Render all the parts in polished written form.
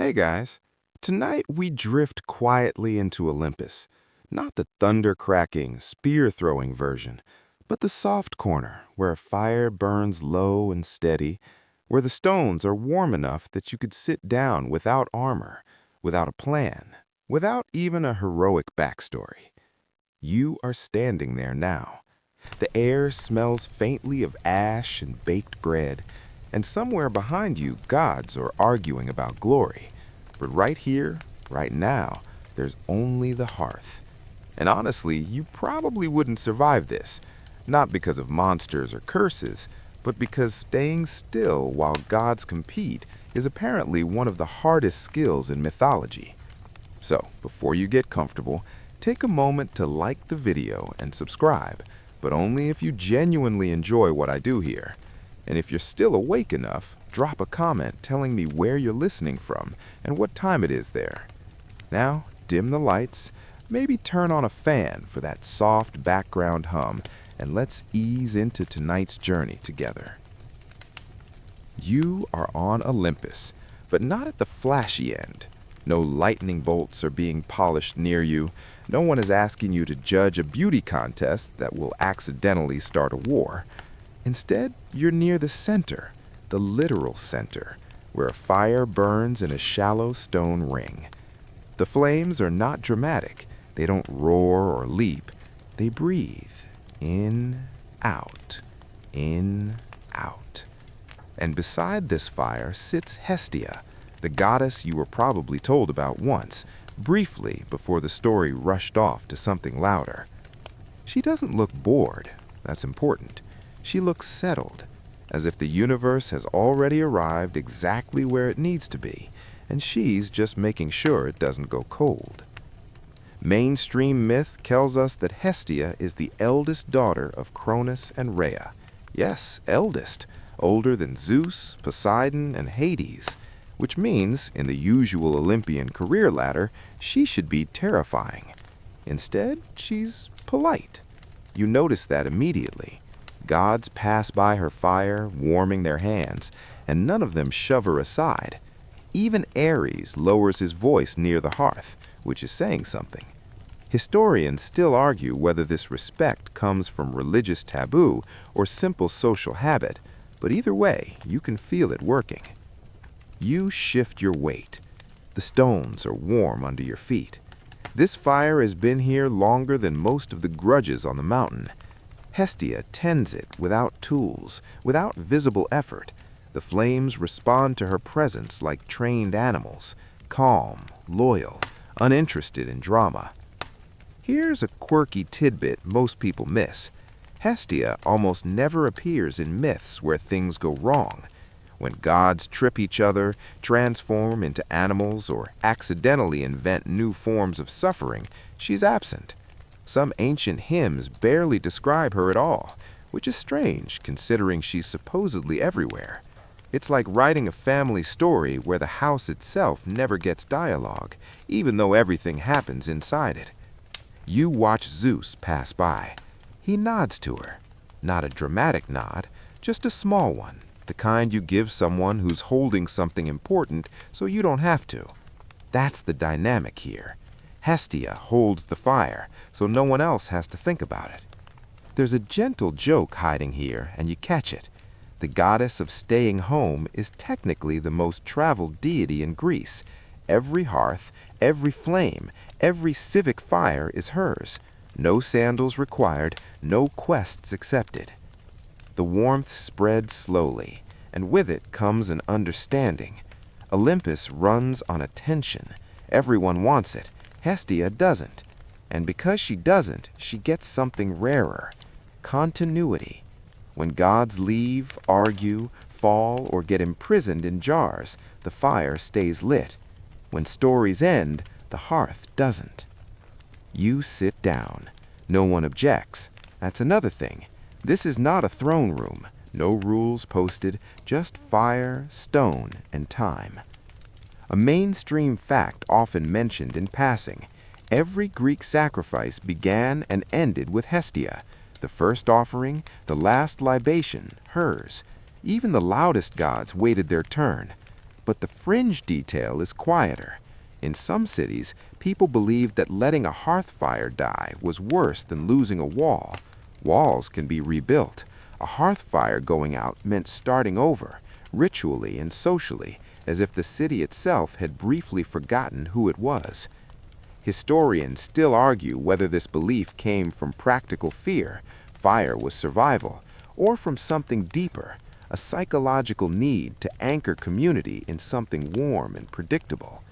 Hey guys, tonight we drift quietly into Olympus, not the thunder-cracking, spear-throwing version, but the soft corner where a fire burns low and steady, where the stones are warm enough that you could sit down without armor, without a plan, without even a heroic backstory. You are standing there now. The air smells faintly of ash and baked bread, and somewhere behind you, gods are arguing about glory. But right here, right now, there's only the hearth. And honestly, you probably wouldn't survive this, not because of monsters or curses, but because staying still while gods compete is apparently one of the hardest skills in mythology. So, before you get comfortable, take a moment to like the video and subscribe, but only if you genuinely enjoy what I do here. And if you're still awake enough, drop a comment telling me where you're listening from and what time it is there. Now, dim the lights, maybe turn on a fan for that soft background hum, and let's ease into tonight's journey together. You are on Olympus, but not at the flashy end. No lightning bolts are being polished near you. No one is asking you to judge a beauty contest that will accidentally start a war. Instead, you're near the center, the literal center, where a fire burns in a shallow stone ring. The flames are not dramatic. They don't roar or leap. They breathe. In, out, in, out. And beside this fire sits Hestia, the goddess you were probably told about once, briefly before the story rushed off to something louder. She doesn't look bored. That's important. She looks settled, as if the universe has already arrived exactly where it needs to be, and she's just making sure it doesn't go cold. Mainstream myth tells us that Hestia is the eldest daughter of Cronus and Rhea. Yes, eldest, older than Zeus, Poseidon, and Hades, which means, in the usual Olympian career ladder, she should be terrifying. Instead, she's polite. You notice that immediately. Gods pass by her fire, warming their hands, and none of them shove her aside. Even Ares lowers his voice near the hearth, which is saying something. Historians still argue whether this respect comes from religious taboo or simple social habit, but either way, you can feel it working. You shift your weight. The stones are warm under your feet. This fire has been here longer than most of the grudges on the mountain. Hestia tends it without tools, without visible effort. The flames respond to her presence like trained animals, calm, loyal, uninterested in drama. Here's a quirky tidbit most people miss. Hestia almost never appears in myths where things go wrong. When gods trip each other, transform into animals, or accidentally invent new forms of suffering, she's absent. Some ancient hymns barely describe her at all, which is strange considering she's supposedly everywhere. It's like writing a family story where the house itself never gets dialogue, even though everything happens inside it. You watch Zeus pass by. He nods to her. Not a dramatic nod, just a small one, the kind you give someone who's holding something important so you don't have to. That's the dynamic here. Hestia holds the fire, so no one else has to think about it. There's a gentle joke hiding here, and you catch it. The goddess of staying home is technically the most traveled deity in Greece. Every hearth, every flame, every civic fire is hers. No sandals required, no quests accepted. The warmth spreads slowly, and with it comes an understanding. Olympus runs on a tension. Everyone wants it. Hestia doesn't. And because she doesn't, she gets something rarer. Continuity. When gods leave, argue, fall, or get imprisoned in jars, the fire stays lit. When stories end, the hearth doesn't. You sit down. No one objects. That's another thing. This is not a throne room. No rules posted, just fire, stone, and time. A mainstream fact often mentioned in passing. Every Greek sacrifice began and ended with Hestia. The first offering, the last libation, hers. Even the loudest gods waited their turn. But the fringe detail is quieter. In some cities, people believed that letting a hearth fire die was worse than losing a wall. Walls can be rebuilt. A hearth fire going out meant starting over, ritually and socially, as if the city itself had briefly forgotten who it was. Historians still argue whether this belief came from practical fear, fire was survival, or from something deeper, a psychological need to anchor community in something warm and predictable.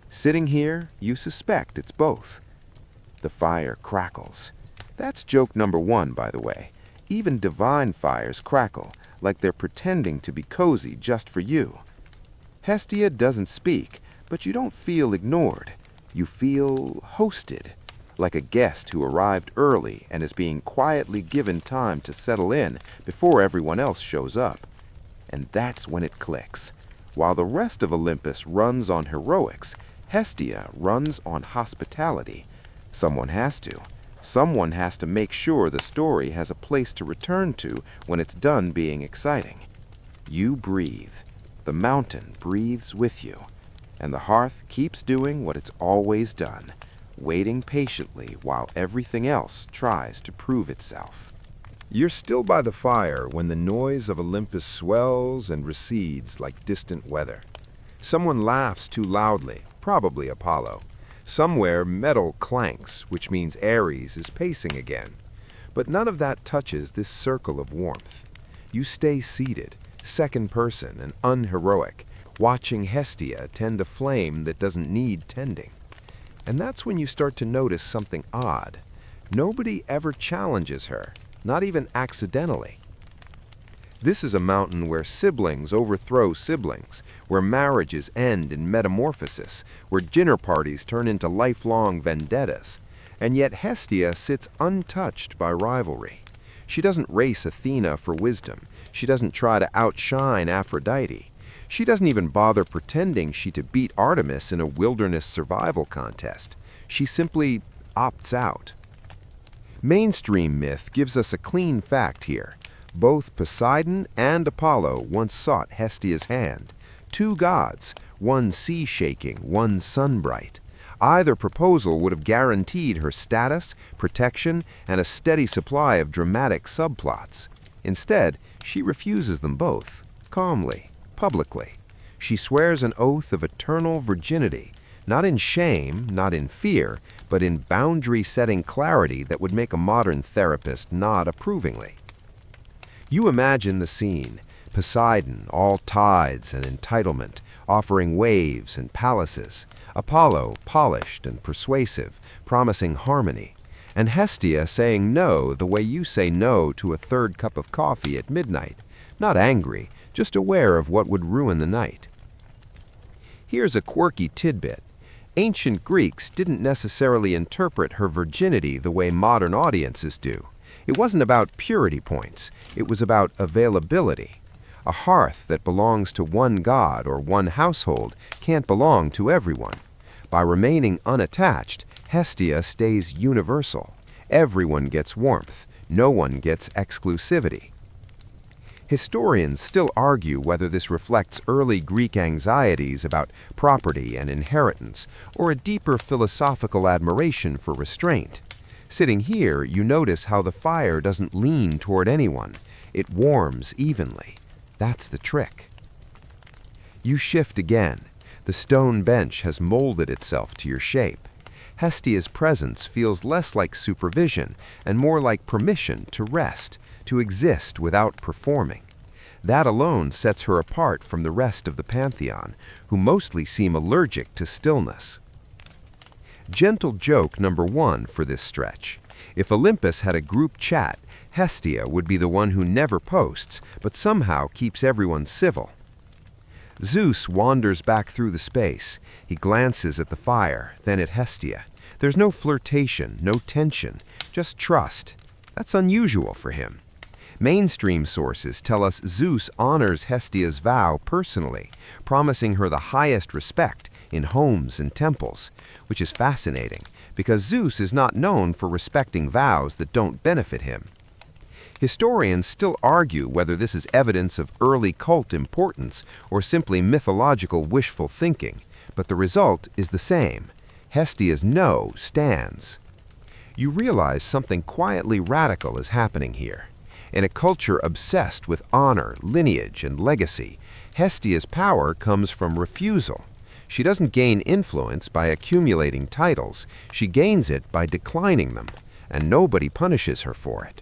Sitting here, you suspect it's both. The fire crackles. That's joke number one, by the way. Even divine fires crackle, like they're pretending to be cozy just for you. Hestia doesn't speak, but you don't feel ignored. You feel hosted, like a guest who arrived early and is being quietly given time to settle in before everyone else shows up. And that's when it clicks. While the rest of Olympus runs on heroics, Hestia runs on hospitality. Someone has to. Someone has to make sure the story has a place to return to when it's done being exciting. You breathe. The mountain breathes with you. And the hearth keeps doing what it's always done, waiting patiently while everything else tries to prove itself. You're still by the fire when the noise of Olympus swells and recedes like distant weather. Someone laughs too loudly, probably Apollo. Somewhere metal clanks, which means Ares is pacing again. But none of that touches this circle of warmth. You stay seated, second person and unheroic, watching Hestia tend a flame that doesn't need tending. And that's when you start to notice something odd. Nobody ever challenges her, not even accidentally. This is a mountain where siblings overthrow siblings, where marriages end in metamorphosis, where dinner parties turn into lifelong vendettas. And yet Hestia sits untouched by rivalry. She doesn't race Athena for wisdom. She doesn't try to outshine Aphrodite. She doesn't even bother pretending she to beat Artemis in a wilderness survival contest. She simply opts out. Mainstream myth gives us a clean fact here. Both Poseidon and Apollo once sought Hestia's hand. Two gods, one sea-shaking, one sun-bright. Either proposal would have guaranteed her status, protection, and a steady supply of dramatic subplots. Instead, she refuses them both, calmly, publicly. She swears an oath of eternal virginity, not in shame, not in fear, but in boundary-setting clarity that would make a modern therapist nod approvingly. You imagine the scene, Poseidon, all tides and entitlement, offering waves and palaces, Apollo, polished and persuasive, promising harmony, and Hestia saying no the way you say no to a third cup of coffee at midnight, not angry, just aware of what would ruin the night. Here's a quirky tidbit. Ancient Greeks didn't necessarily interpret her virginity the way modern audiences do. It wasn't about purity points, it was about availability. A hearth that belongs to one god or one household can't belong to everyone. By remaining unattached, Hestia stays universal. Everyone gets warmth, no one gets exclusivity. Historians still argue whether this reflects early Greek anxieties about property and inheritance, or a deeper philosophical admiration for restraint. Sitting here, you notice how the fire doesn't lean toward anyone. It warms evenly. That's the trick. You shift again. The stone bench has molded itself to your shape. Hestia's presence feels less like supervision and more like permission to rest, to exist without performing. That alone sets her apart from the rest of the pantheon, who mostly seem allergic to stillness. Gentle joke number one for this stretch. If Olympus had a group chat, Hestia would be the one who never posts, but somehow keeps everyone civil. Zeus wanders back through the space. He glances at the fire, then at Hestia. There's no flirtation, no tension, just trust. That's unusual for him. Mainstream sources tell us Zeus honors Hestia's vow personally, promising her the highest respect in homes and temples, which is fascinating because Zeus is not known for respecting vows that don't benefit him. Historians still argue whether this is evidence of early cult importance or simply mythological wishful thinking, but the result is the same. Hestia's no stands. You realize something quietly radical is happening here. In a culture obsessed with honor, lineage, and legacy, Hestia's power comes from refusal. She doesn't gain influence by accumulating titles, she gains it by declining them, and nobody punishes her for it.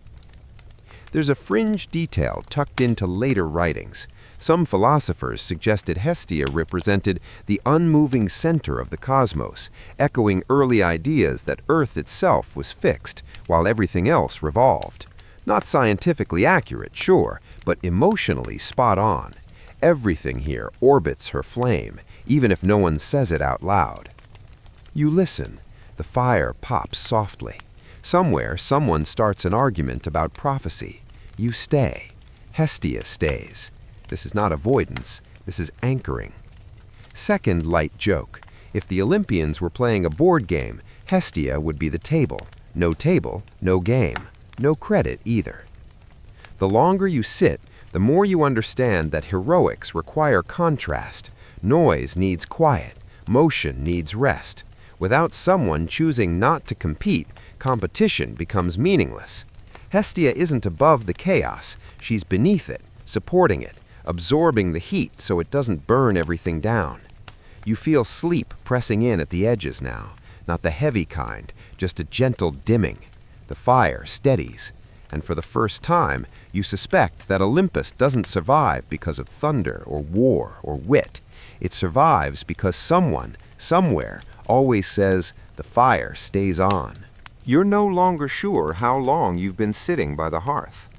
There's a fringe detail tucked into later writings. Some philosophers suggested Hestia represented the unmoving center of the cosmos, echoing early ideas that Earth itself was fixed while everything else revolved. Not scientifically accurate, sure, but emotionally spot on. Everything here orbits her flame, even if no one says it out loud. You listen. The fire pops softly. Somewhere, someone starts an argument about prophecy. You stay. Hestia stays. This is not avoidance. This is anchoring. Second light joke. If the Olympians were playing a board game, Hestia would be the table. No table, no game. No credit either. The longer you sit, the more you understand that heroics require contrast. Noise needs quiet. Motion needs rest. Without someone choosing not to compete, competition becomes meaningless. Hestia isn't above the chaos. She's beneath it, supporting it, absorbing the heat so it doesn't burn everything down. You feel sleep pressing in at the edges now, not the heavy kind, just a gentle dimming. The fire steadies, and for the first time, you suspect that Olympus doesn't survive because of thunder or war or wit. It survives because someone, somewhere, always says, the fire stays on. You're no longer sure how long you've been sitting by the hearth.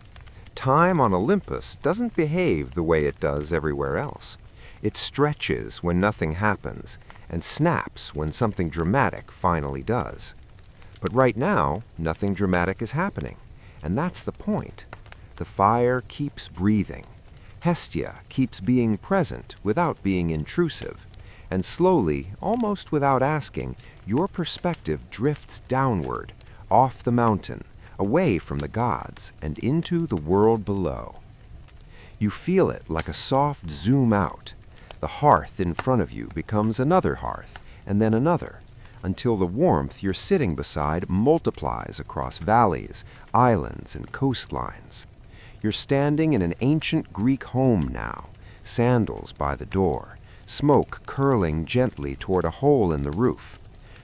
Time on Olympus doesn't behave the way it does everywhere else. It stretches when nothing happens and snaps when something dramatic finally does. But right now, nothing dramatic is happening, and that's the point. The fire keeps breathing. Hestia keeps being present without being intrusive, and slowly, almost without asking, your perspective drifts downward, off the mountain, away from the gods, and into the world below. You feel it like a soft zoom out. The hearth in front of you becomes another hearth, and then another, until the warmth you're sitting beside multiplies across valleys, islands, and coastlines. You're standing in an ancient Greek home now, sandals by the door, smoke curling gently toward a hole in the roof.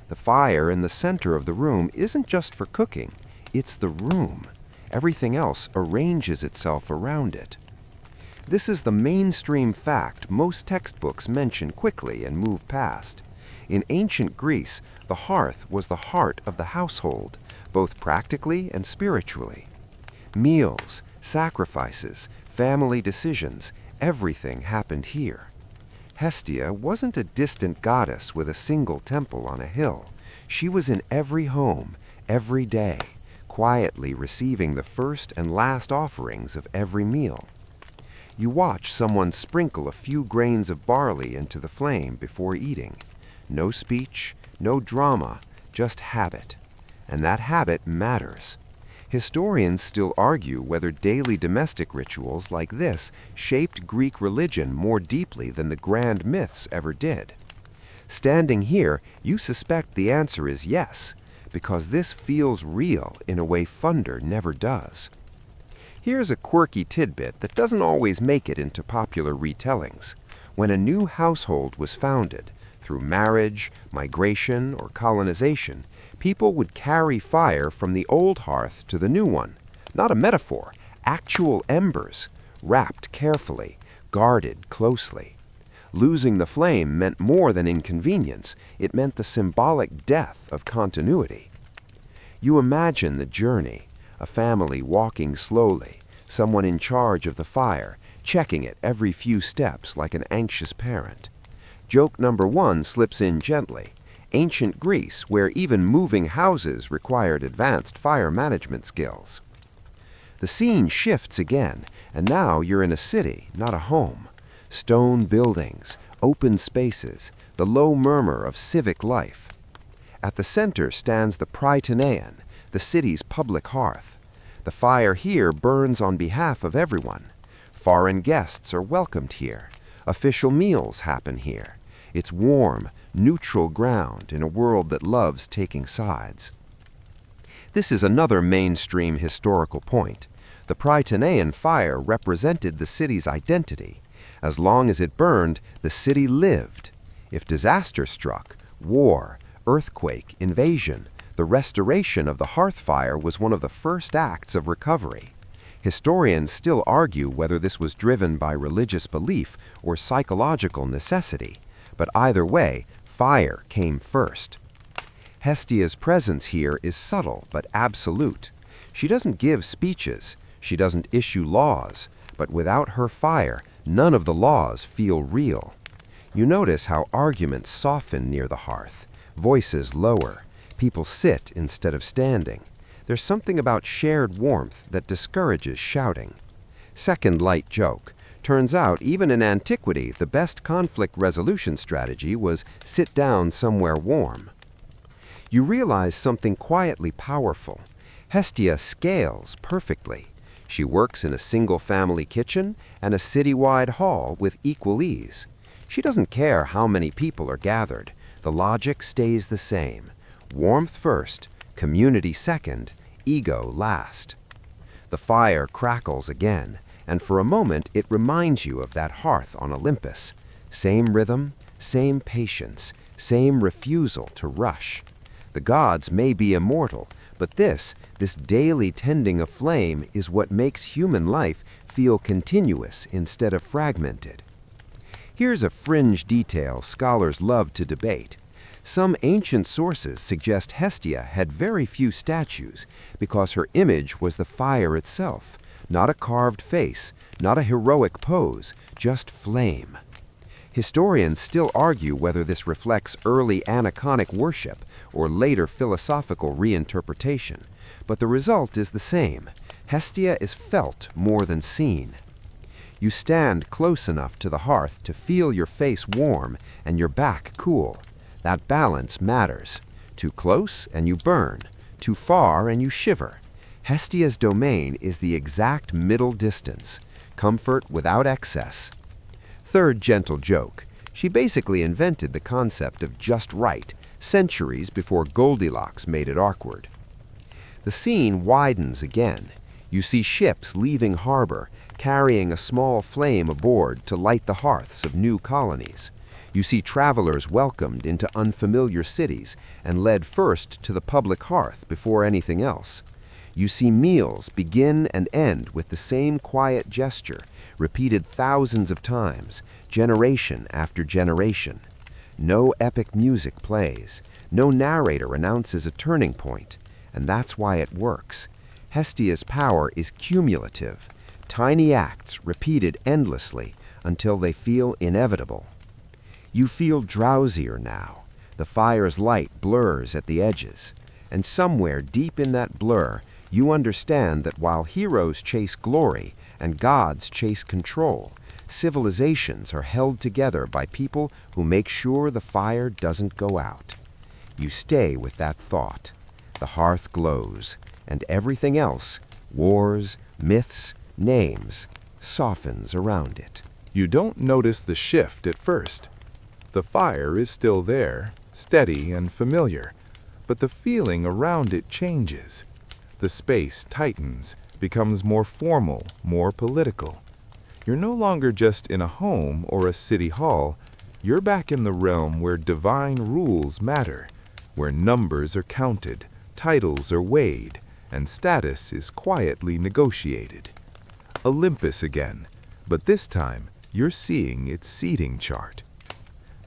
The fire in the center of the room isn't just for cooking, it's the room. Everything else arranges itself around it. This is the mainstream fact most textbooks mention quickly and move past. In ancient Greece, the hearth was the heart of the household, both practically and spiritually. Meals, sacrifices, family decisions, everything happened here. Hestia wasn't a distant goddess with a single temple on a hill. She was in every home, every day, quietly receiving the first and last offerings of every meal. You watch someone sprinkle a few grains of barley into the flame before eating. No speech, no drama, just habit. And that habit matters. Historians still argue whether daily domestic rituals like this shaped Greek religion more deeply than the grand myths ever did. Standing here, you suspect the answer is yes, because this feels real in a way thunder never does. Here's a quirky tidbit that doesn't always make it into popular retellings. When a new household was founded, through marriage, migration, or colonization, people would carry fire from the old hearth to the new one. Not a metaphor, actual embers, wrapped carefully, guarded closely. Losing the flame meant more than inconvenience, it meant the symbolic death of continuity. You imagine the journey, a family walking slowly, someone in charge of the fire, checking it every few steps like an anxious parent. Joke number one slips in gently. Ancient Greece, where even moving houses required advanced fire management skills. The scene shifts again, and now you're in a city, not a home. Stone buildings, open spaces, the low murmur of civic life. At the center stands the Prytanean, the city's public hearth. The fire here burns on behalf of everyone. Foreign guests are welcomed here. Official meals happen here. It's warm, neutral ground in a world that loves taking sides. This is another mainstream historical point. The Prytanean fire represented the city's identity. As long as it burned, the city lived. If disaster struck, war, earthquake, invasion, the restoration of the hearth fire was one of the first acts of recovery. Historians still argue whether this was driven by religious belief or psychological necessity, but either way, fire came first. Hestia's presence here is subtle but absolute. She doesn't give speeches, she doesn't issue laws, but without her fire, none of the laws feel real. You notice how arguments soften near the hearth, voices lower, people sit instead of standing. There's something about shared warmth that discourages shouting. Second light joke. Turns out, even in antiquity, the best conflict resolution strategy was sit down somewhere warm. You realize something quietly powerful. Hestia scales perfectly. She works in a single-family kitchen and a citywide hall with equal ease. She doesn't care how many people are gathered. The logic stays the same. Warmth first, community second, ego last. The fire crackles again, and for a moment it reminds you of that hearth on Olympus. Same rhythm, same patience, same refusal to rush. The gods may be immortal, but this daily tending of flame is what makes human life feel continuous instead of fragmented. Here's a fringe detail scholars love to debate. Some ancient sources suggest Hestia had very few statues because her image was the fire itself, not a carved face, not a heroic pose, just flame. Historians still argue whether this reflects early aniconic worship or later philosophical reinterpretation, but the result is the same. Hestia is felt more than seen. You stand close enough to the hearth to feel your face warm and your back cool. That balance matters. Too close and you burn. Too far and you shiver. Hestia's domain is the exact middle distance, comfort without excess. Third gentle joke. She basically invented the concept of just right, centuries before Goldilocks made it awkward. The scene widens again. You see ships leaving harbor, carrying a small flame aboard to light the hearths of new colonies. You see travelers welcomed into unfamiliar cities and led first to the public hearth before anything else. You see meals begin and end with the same quiet gesture, repeated thousands of times, generation after generation. No epic music plays. No narrator announces a turning point, and that's why it works. Hestia's power is cumulative, tiny acts repeated endlessly until they feel inevitable. You feel drowsier now. The fire's light blurs at the edges, and somewhere deep in that blur, you understand that while heroes chase glory and gods chase control, civilizations are held together by people who make sure the fire doesn't go out. You stay with that thought. The hearth glows, and everything else, wars, myths, names, softens around it. You don't notice the shift at first. The fire is still there, steady and familiar, but the feeling around it changes. The space tightens, becomes more formal, more political. You're no longer just in a home or a city hall. You're back in the realm where divine rules matter, where numbers are counted, titles are weighed, and status is quietly negotiated. Olympus again, but this time you're seeing its seating chart.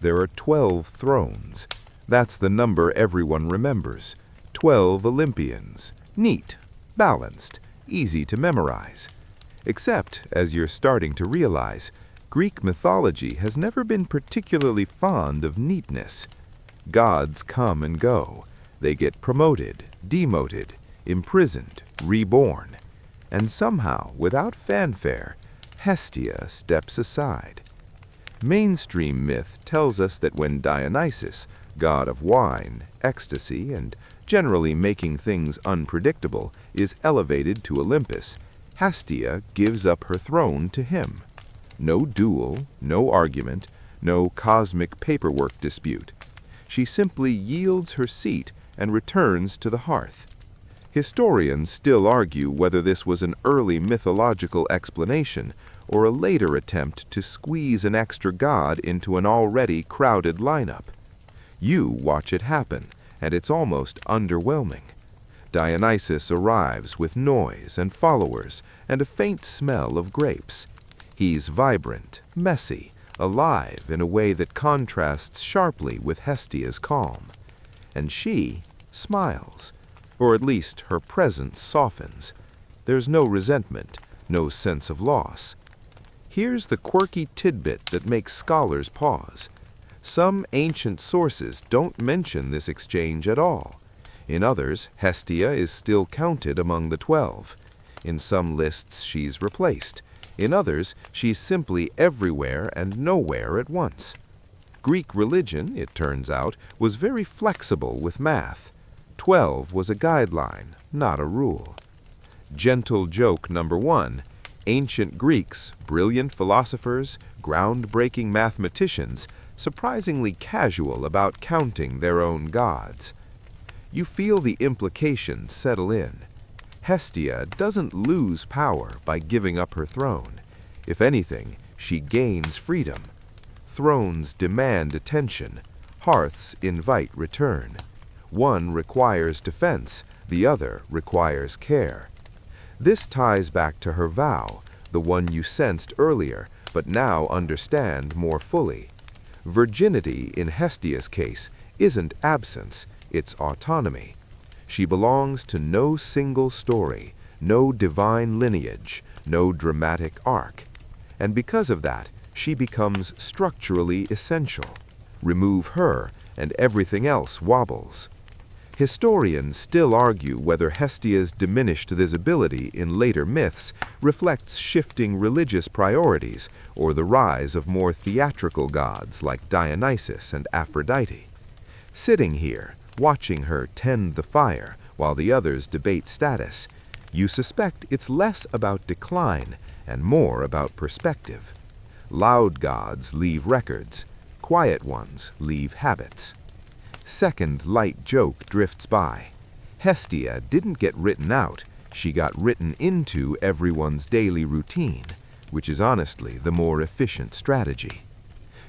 There are 12 thrones. That's the number everyone remembers. 12 Olympians. Neat, balanced, easy to memorize. Except, as you're starting to realize, Greek mythology has never been particularly fond of neatness. Gods come and go. They get promoted, demoted, imprisoned, reborn. And somehow, without fanfare, Hestia steps aside. Mainstream myth tells us that when Dionysus, god of wine, ecstasy, and generally making things unpredictable, is elevated to Olympus, Hestia gives up her throne to him. No duel, no argument, no cosmic paperwork dispute. She simply yields her seat and returns to the hearth. Historians still argue whether this was an early mythological explanation or a later attempt to squeeze an extra god into an already crowded lineup. You watch it happen, and it's almost underwhelming. Dionysus arrives with noise and followers and a faint smell of grapes. He's vibrant, messy, alive in a way that contrasts sharply with Hestia's calm. And she smiles, or at least her presence softens. There's no resentment, no sense of loss. Here's the quirky tidbit that makes scholars pause. Some ancient sources don't mention this exchange at all. In others, Hestia is still counted among the 12. In some lists, she's replaced. In others, she's simply everywhere and nowhere at once. Greek religion, it turns out, was very flexible with math. 12 was a guideline, not a rule. Gentle joke number 1. Ancient Greeks, brilliant philosophers, groundbreaking mathematicians, surprisingly casual about counting their own gods. You feel the implications settle in. Hestia doesn't lose power by giving up her throne. If anything, she gains freedom. Thrones demand attention. Hearths invite return. One requires defense, the other requires care. This ties back to her vow, the one you sensed earlier, but now understand more fully. Virginity, in Hestia's case, isn't absence, it's autonomy. She belongs to no single story, no divine lineage, no dramatic arc. And because of that, she becomes structurally essential. Remove her, and everything else wobbles. Historians still argue whether Hestia's diminished visibility in later myths reflects shifting religious priorities or the rise of more theatrical gods like Dionysus and Aphrodite. Sitting here, watching her tend the fire while the others debate status, you suspect it's less about decline and more about perspective. Loud gods leave records, quiet ones leave habits. Second light joke drifts by. Hestia didn't get written out, she got written into everyone's daily routine, which is honestly the more efficient strategy.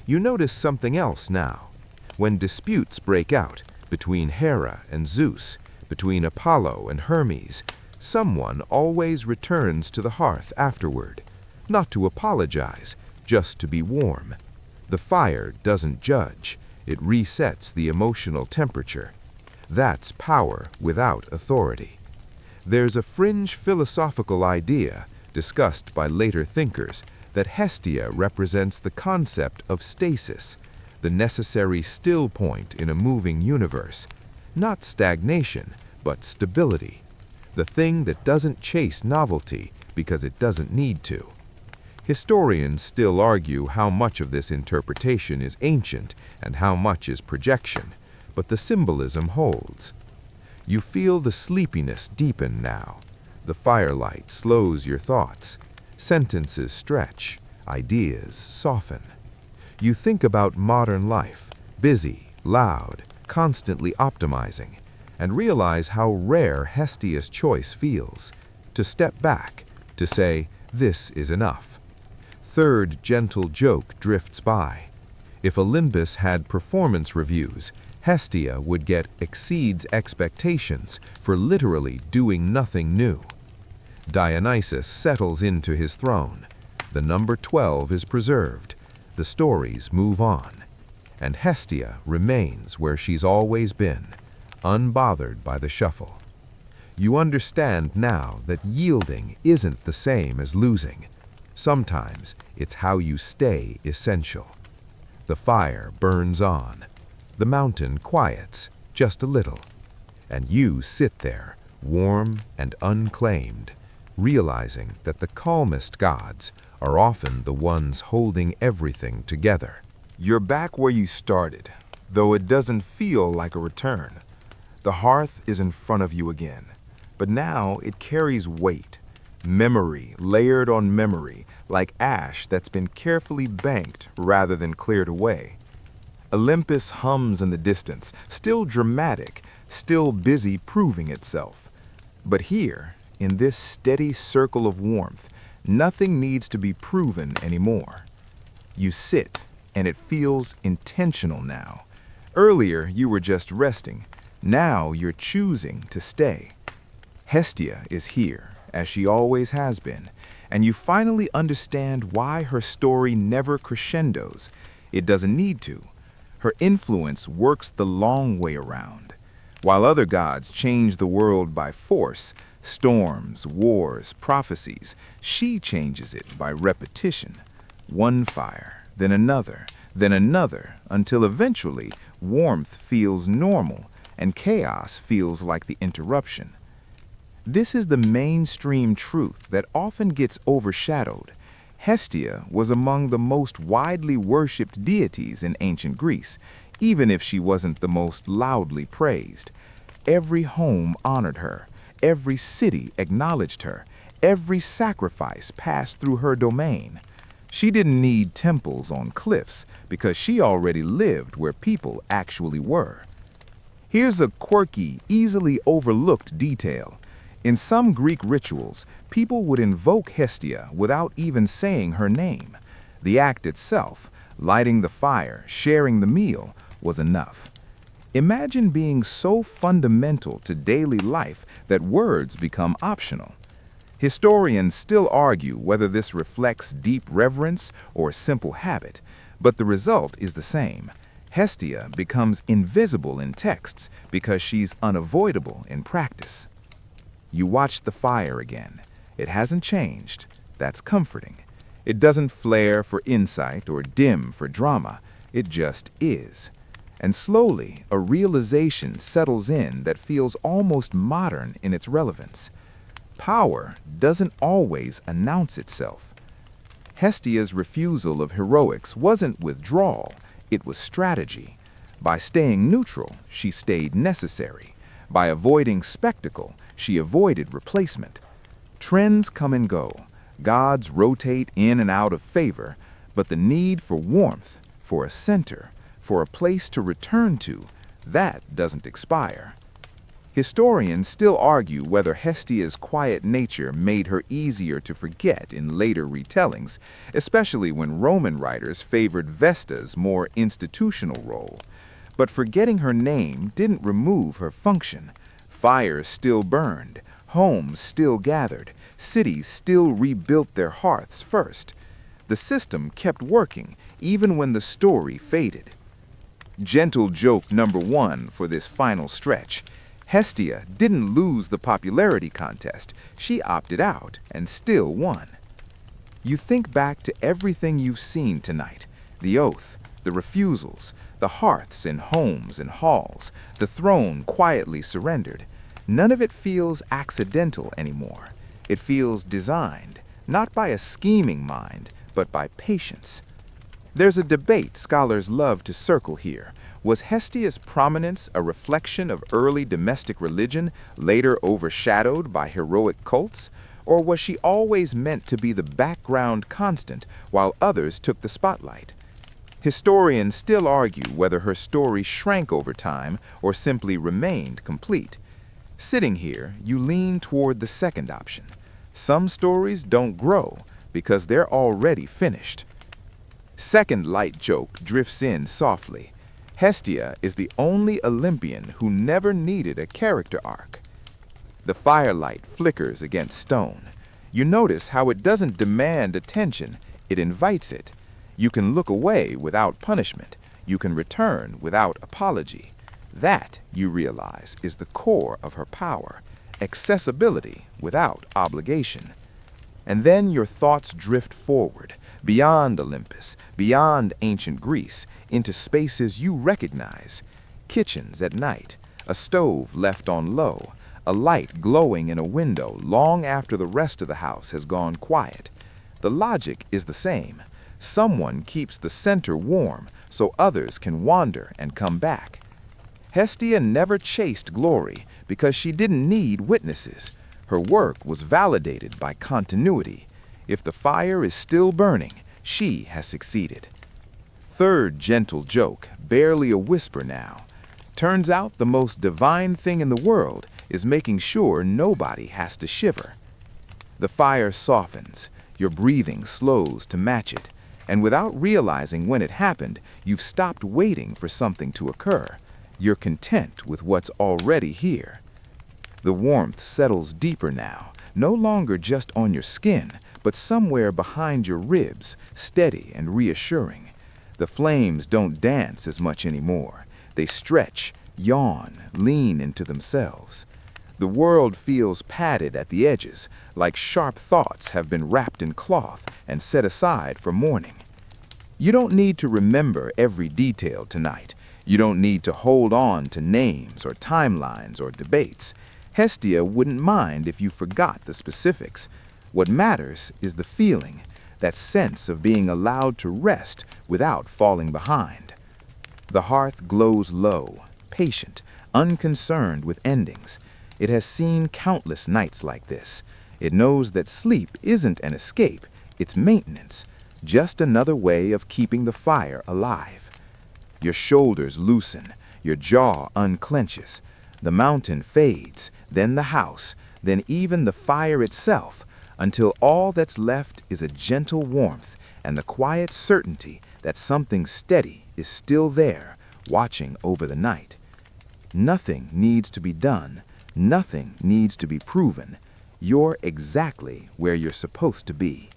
You notice something else now. When disputes break out between Hera and Zeus, between Apollo and Hermes, someone always returns to the hearth afterward, not to apologize, just to be warm. The fire doesn't judge. It resets the emotional temperature. That's power without authority. There's a fringe philosophical idea, discussed by later thinkers, that Hestia represents the concept of stasis, the necessary still point in a moving universe. Not stagnation, but stability. The thing that doesn't chase novelty because it doesn't need to. Historians still argue how much of this interpretation is ancient and how much is projection, but the symbolism holds. You feel the sleepiness deepen now. The firelight slows your thoughts. Sentences stretch. Ideas soften. You think about modern life, busy, loud, constantly optimizing, and realize how rare Hestia's choice feels. To step back, to say, this is enough. Third gentle joke drifts by. If Olympus had performance reviews, Hestia would get exceeds expectations for literally doing nothing new. Dionysus settles into his throne. The number 12 is preserved. The stories move on. And Hestia remains where she's always been, unbothered by the shuffle. You understand now that yielding isn't the same as losing. Sometimes it's how you stay essential. The fire burns on. The mountain quiets just a little. And you sit there, warm and unclaimed, realizing that the calmest gods are often the ones holding everything together. You're back where you started, though it doesn't feel like a return. The hearth is in front of you again, but now it carries weight, memory layered on memory, like ash that's been carefully banked rather than cleared away. Olympus hums in the distance, still dramatic, still busy proving itself. But here, in this steady circle of warmth, nothing needs to be proven anymore. You sit, and it feels intentional now. Earlier, you were just resting. Now you're choosing to stay. Hestia is here, as she always has been, and you finally understand why her story never crescendos. It doesn't need to. Her influence works the long way around. While other gods change the world by force, storms, wars, prophecies, she changes it by repetition. One fire, then another, until eventually warmth feels normal and chaos feels like the interruption. This is the mainstream truth that often gets overshadowed. Hestia was among the most widely worshipped deities in ancient Greece, even if she wasn't the most loudly praised. Every home honored her, every city acknowledged her, every sacrifice passed through her domain. She didn't need temples on cliffs because she already lived where people actually were. Here's a quirky, easily overlooked detail. In some Greek rituals, people would invoke Hestia without even saying her name. The act itself, lighting the fire, sharing the meal, was enough. Imagine being so fundamental to daily life that words become optional. Historians still argue whether this reflects deep reverence or simple habit, but the result is the same. Hestia becomes invisible in texts because she's unavoidable in practice. You watch the fire again. It hasn't changed. That's comforting. It doesn't flare for insight or dim for drama. It just is. And slowly, a realization settles in that feels almost modern in its relevance. Power doesn't always announce itself. Hestia's refusal of heroics wasn't withdrawal, it was strategy. By staying neutral, she stayed necessary. By avoiding spectacle, she avoided replacement. Trends come and go. Gods rotate in and out of favor, but the need for warmth, for a center, for a place to return to, that doesn't expire. Historians still argue whether Hestia's quiet nature made her easier to forget in later retellings, especially when Roman writers favored Vesta's more institutional role. But forgetting her name didn't remove her function. Fires still burned, homes still gathered, cities still rebuilt their hearths first. The system kept working, even when the story faded. Gentle joke number one for this final stretch. Hestia didn't lose the popularity contest. She opted out and still won. You think back to everything you've seen tonight. The oath, the refusals, the hearths in homes and halls, the throne quietly surrendered. None of it feels accidental anymore. It feels designed, not by a scheming mind, but by patience. There's a debate scholars love to circle here. Was Hestia's prominence a reflection of early domestic religion, later overshadowed by heroic cults? Or was she always meant to be the background constant while others took the spotlight? Historians still argue whether her story shrank over time or simply remained complete. Sitting here, you lean toward the second option. Some stories don't grow because they're already finished. Second light joke drifts in softly. Hestia is the only Olympian who never needed a character arc. The firelight flickers against stone. You notice how it doesn't demand attention, it invites it. You can look away without punishment. You can return without apology. That, you realize, is the core of her power. Accessibility without obligation. And then your thoughts drift forward, beyond Olympus, beyond ancient Greece, into spaces you recognize. Kitchens at night, a stove left on low, a light glowing in a window long after the rest of the house has gone quiet. The logic is the same. Someone keeps the center warm so others can wander and come back. Hestia never chased glory because she didn't need witnesses. Her work was validated by continuity. If the fire is still burning, she has succeeded. Third gentle joke, barely a whisper now. Turns out the most divine thing in the world is making sure nobody has to shiver. The fire softens, your breathing slows to match it, and without realizing when it happened, you've stopped waiting for something to occur. You're content with what's already here. The warmth settles deeper now, no longer just on your skin, but somewhere behind your ribs, steady and reassuring. The flames don't dance as much anymore. They stretch, yawn, lean into themselves. The world feels padded at the edges, like sharp thoughts have been wrapped in cloth and set aside for mourning. You don't need to remember every detail tonight. You don't need to hold on to names or timelines or debates. Hestia wouldn't mind if you forgot the specifics. What matters is the feeling, that sense of being allowed to rest without falling behind. The hearth glows low, patient, unconcerned with endings. It has seen countless nights like this. It knows that sleep isn't an escape, it's maintenance, just another way of keeping the fire alive. Your shoulders loosen, your jaw unclenches. The mountain fades, then the house, then even the fire itself, until all that's left is a gentle warmth and the quiet certainty that something steady is still there, watching over the night. Nothing needs to be done. Nothing needs to be proven. You're exactly where you're supposed to be.